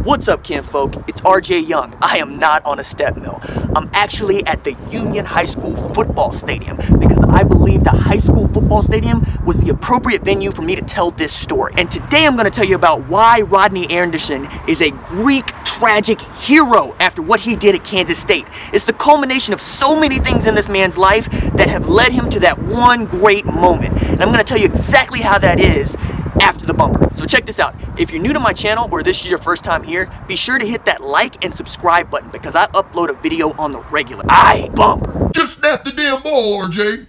What's up, kinfolk? It's RJ Young. I am not on a step mill. I'm actually at the Union High School football stadium because I believe the high school football stadium was the appropriate venue for me to tell this story. And today I'm going to tell you about why Rodney Anderson is a Greek tragic hero after what he did at Kansas State. It's the culmination of so many things in this man's life that have led him to that one great moment. And I'm going to tell you exactly how that is after the bumper. So check this out. If you're new to my channel or this is your first time here, be sure to hit that like and subscribe button because I upload a video on the regular. Aight, bumper. Just snap the damn ball, RJ.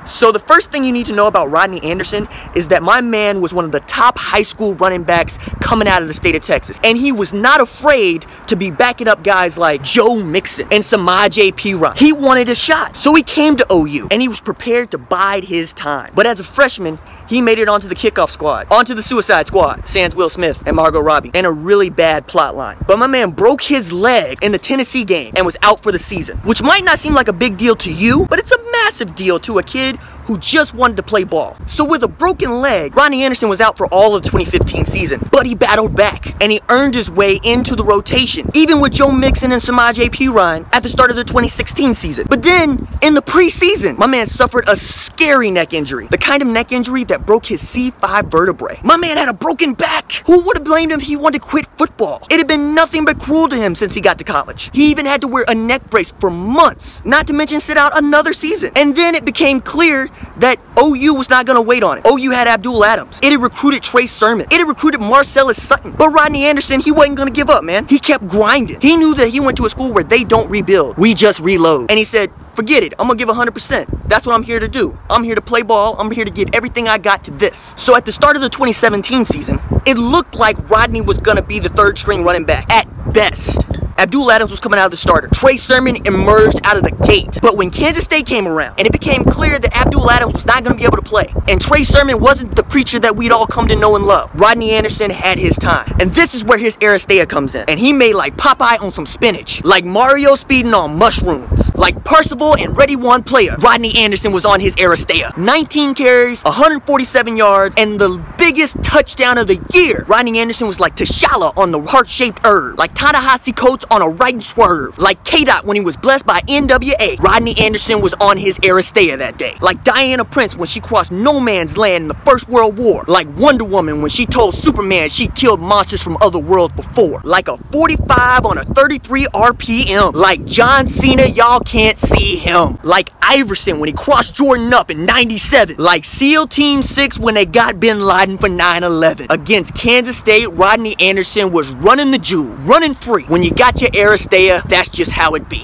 So the first thing you need to know about Rodney Anderson is that my man was one of the top high school running backs coming out of the state of Texas. And he was not afraid to be backing up guys like Joe Mixon and Samaje Perine. He wanted a shot. So he came to OU and he was prepared to bide his time. But as a freshman, he made it onto the kickoff squad, onto the suicide squad, sans Will Smith and Margot Robbie, and a really bad plot line. But my man broke his leg in the Tennessee game and was out for the season, which might not seem like a big deal to you, but it's a massive deal to a kid who just wanted to play ball. So with a broken leg, Rodney Anderson was out for all of the 2015 season, but he battled back and he earned his way into the rotation, even with Joe Mixon and Samaje Perine at the start of the 2016 season. But then in the preseason, my man suffered a scary neck injury, the kind of neck injury that broke his C5 vertebrae. My man had a broken back. Who would have blamed him if he wanted to quit football? It had been nothing but cruel to him since he got to college. He even had to wear a neck brace for months, not to mention sit out another season. And then it became clear that OU was not going to wait on it. OU had Abdul Adams. It had recruited Trey Sermon. It had recruited Marcellus Sutton. But Rodney Anderson, he wasn't going to give up, man. He kept grinding. He knew that he went to a school where they don't rebuild. We just reload. And he said, forget it, I'm gonna give 100%. That's what I'm here to do. I'm here to play ball. I'm here to give everything I got to this. So at the start of the 2017 season, it looked like Rodney was gonna be the third string running back at best. Abdul Adams was coming out of the starter. Trey Sermon emerged out of the gate. But when Kansas State came around and it became clear that Abdul Adams was not going to be able to play and Trey Sermon wasn't the preacher that we'd all come to know and love, Rodney Anderson had his time. And this is where his Aristeia comes in. And he made like Popeye on some spinach, like Mario speeding on mushrooms, like Percival and Ready One Player. Rodney Anderson was on his Aristeia. 19 carries, 147 yards, and the biggest touchdown of the year. Rodney Anderson was like T'Challa on the heart-shaped herb, like Ta-Nehisi Coates on a right swerve, like K-Dot when he was blessed by NWA. Rodney Anderson was on his Aristeia that day, like Diana Prince when she crossed no man's land in the First World War, like Wonder Woman when she told Superman she killed monsters from other worlds before, like a 45 on a 33 RPM, like John Cena, y'all can't see him, like Iverson when he crossed Jordan up in 97, like SEAL Team 6 when they got Bin Laden for 9/11. Against Kansas State, Rodney Anderson was running the jewel, running free. When you got your Aristeia, that's just how it be.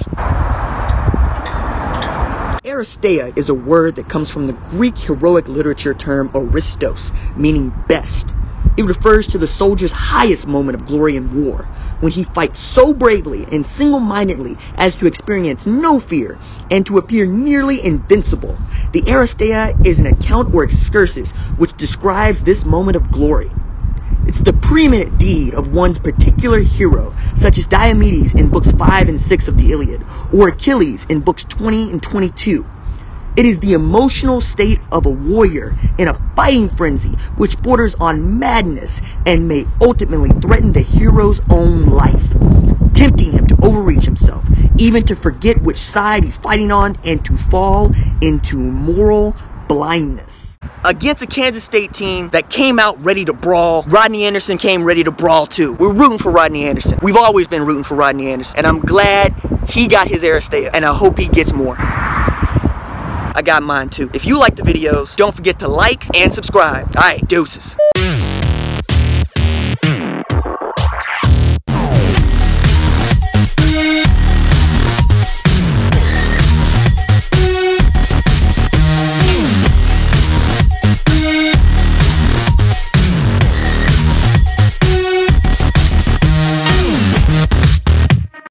Aristeia is a word that comes from the Greek heroic literature term Aristos, meaning best. It refers to the soldier's highest moment of glory in war, when he fights so bravely and single-mindedly as to experience no fear and to appear nearly invincible. The Aristeia is an account or excursus which describes this moment of glory. It's the preeminent deed of one's particular hero, such as Diomedes in books 5 and 6 of the Iliad, or Achilles in books 20 and 22. It is the emotional state of a warrior in a fighting frenzy which borders on madness and may ultimately threaten the hero's own life, tempting him to overreach himself, even to forget which side he's fighting on and to fall into moral blindness. Against a Kansas State team that came out ready to brawl, Rodney Anderson came ready to brawl too. We're rooting for Rodney Anderson. We've always been rooting for Rodney Anderson. And I'm glad he got his Aristeia. And I hope he gets more. I got mine too. If you like the videos, don't forget to like and subscribe. Alright, deuces.